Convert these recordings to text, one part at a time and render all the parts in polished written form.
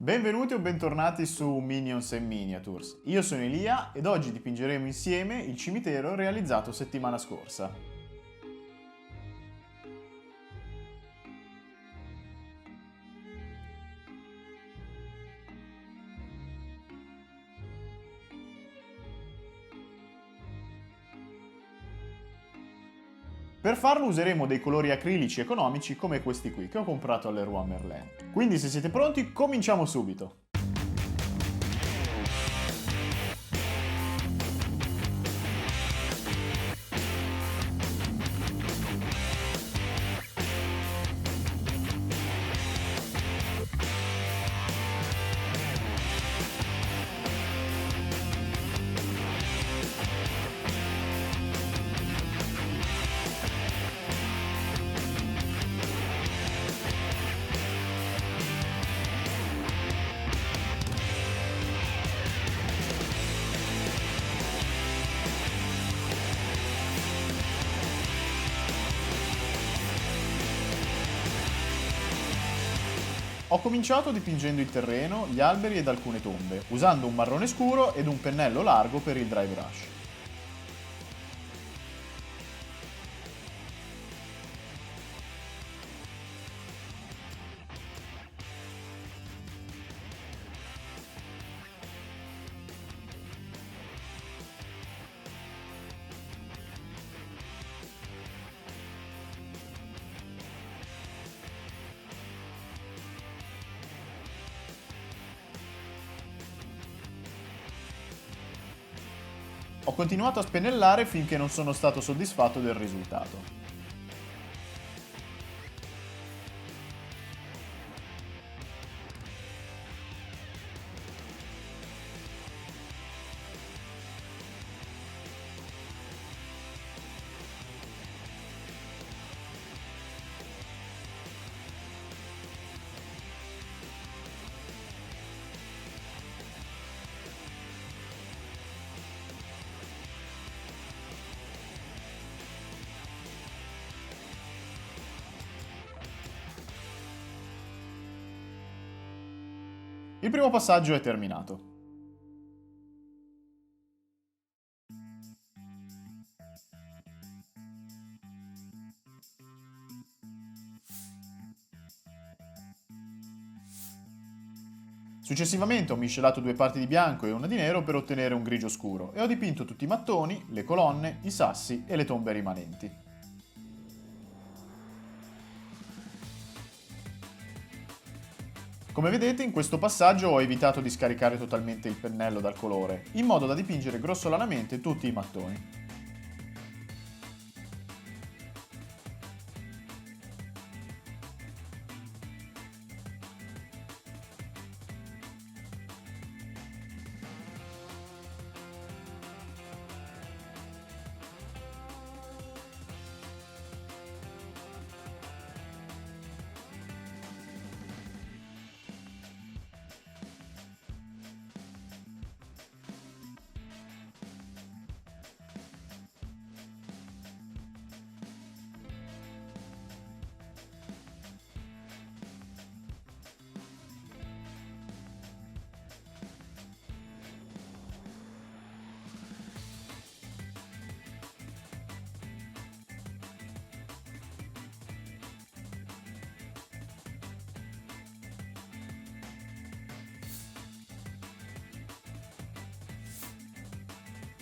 Benvenuti o bentornati su Minions and Miniatures. Io sono Elia ed oggi dipingeremo insieme il cimitero realizzato settimana scorsa. Per farlo useremo dei colori acrilici economici come questi qui che ho comprato alle Leroy Merlin. Quindi se siete pronti cominciamo subito! Ho cominciato dipingendo il terreno, gli alberi ed alcune tombe, usando un marrone scuro ed un pennello largo per il dry brush. Ho continuato a spennellare finché non sono stato soddisfatto del risultato. Il primo passaggio è terminato. Successivamente ho miscelato due parti di bianco e una di nero per ottenere un grigio scuro e ho dipinto tutti i mattoni, le colonne, i sassi e le tombe rimanenti. Come vedete in questo passaggio ho evitato di scaricare totalmente il pennello dal colore, in modo da dipingere grossolanamente tutti i mattoni.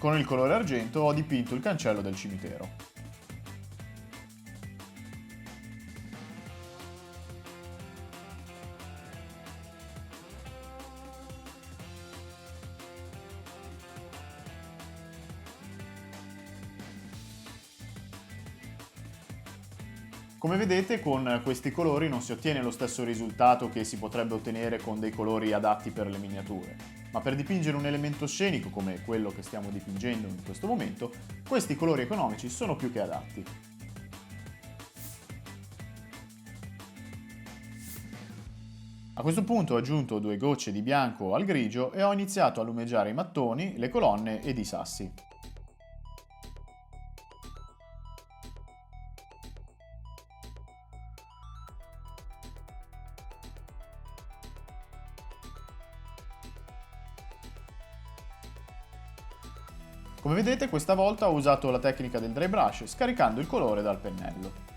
Con il colore argento ho dipinto il cancello del cimitero. Come vedete con questi colori non si ottiene lo stesso risultato che si potrebbe ottenere con dei colori adatti per le miniature, ma per dipingere un elemento scenico come quello che stiamo dipingendo in questo momento, questi colori economici sono più che adatti. A questo punto ho aggiunto due gocce di bianco al grigio e ho iniziato a lumeggiare i mattoni, le colonne ed i sassi. Come vedete questa volta ho usato la tecnica del dry brush scaricando il colore dal pennello.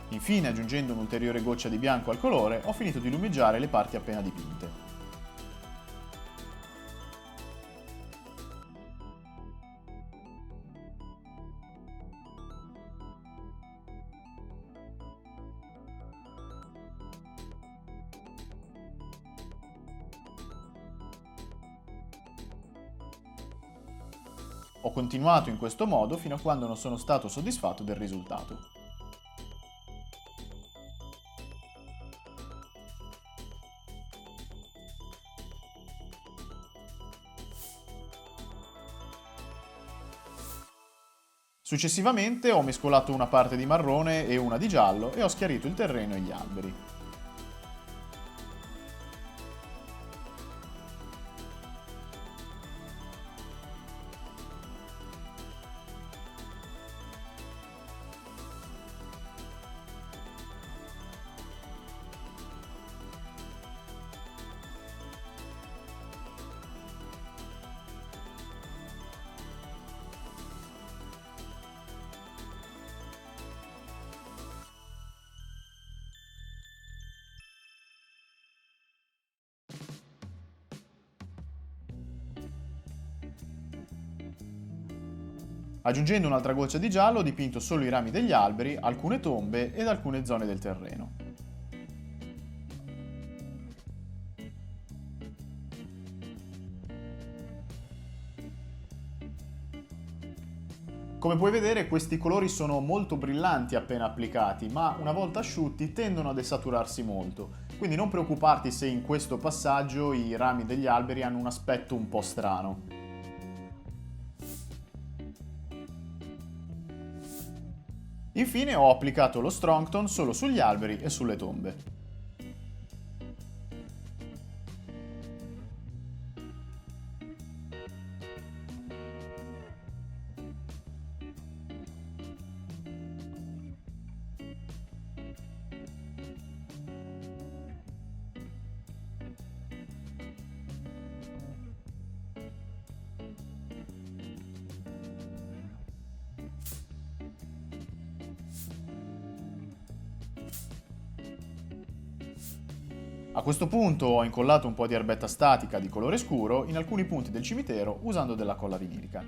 Infine, aggiungendo un'ulteriore goccia di bianco al colore, ho finito di lumeggiare le parti appena dipinte. Ho continuato in questo modo fino a quando non sono stato soddisfatto del risultato. Successivamente ho mescolato una parte di marrone e una di giallo e ho schiarito il terreno e gli alberi. Aggiungendo un'altra goccia di giallo ho dipinto solo i rami degli alberi, alcune tombe ed alcune zone del terreno. Come puoi vedere questi colori sono molto brillanti appena applicati, ma una volta asciutti tendono a desaturarsi molto, quindi non preoccuparti se in questo passaggio i rami degli alberi hanno un aspetto un po' strano. Infine ho applicato lo Strong Tone solo sugli alberi e sulle tombe. A questo punto ho incollato un po' di erbetta statica di colore scuro in alcuni punti del cimitero usando della colla vinilica.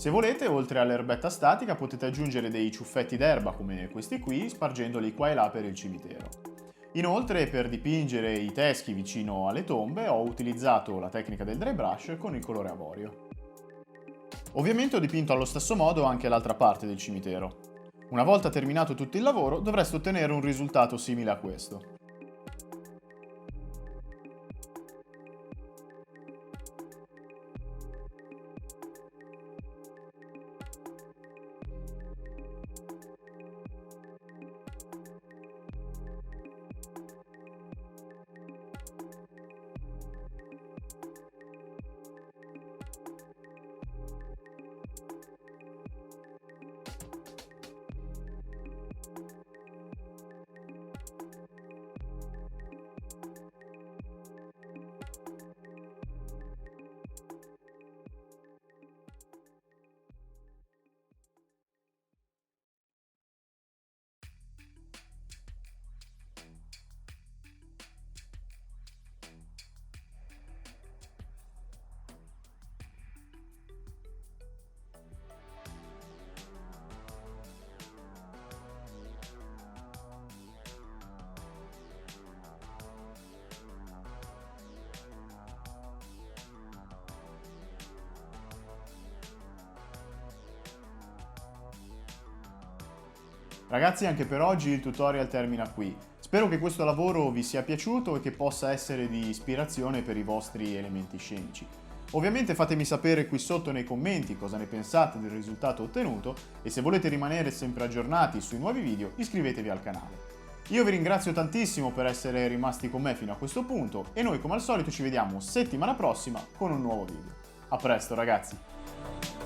Se volete, oltre all'erbetta statica, potete aggiungere dei ciuffetti d'erba come questi qui, spargendoli qua e là per il cimitero. Inoltre, per dipingere i teschi vicino alle tombe, ho utilizzato la tecnica del dry brush con il colore avorio. Ovviamente ho dipinto allo stesso modo anche l'altra parte del cimitero. Una volta terminato tutto il lavoro, dovreste ottenere un risultato simile a questo. Ragazzi, anche per oggi il tutorial termina qui. Spero che questo lavoro vi sia piaciuto e che possa essere di ispirazione per i vostri elementi scenici. Ovviamente fatemi sapere qui sotto nei commenti cosa ne pensate del risultato ottenuto e se volete rimanere sempre aggiornati sui nuovi video iscrivetevi al canale. Io vi ringrazio tantissimo per essere rimasti con me fino a questo punto e noi come al solito ci vediamo settimana prossima con un nuovo video. A presto ragazzi!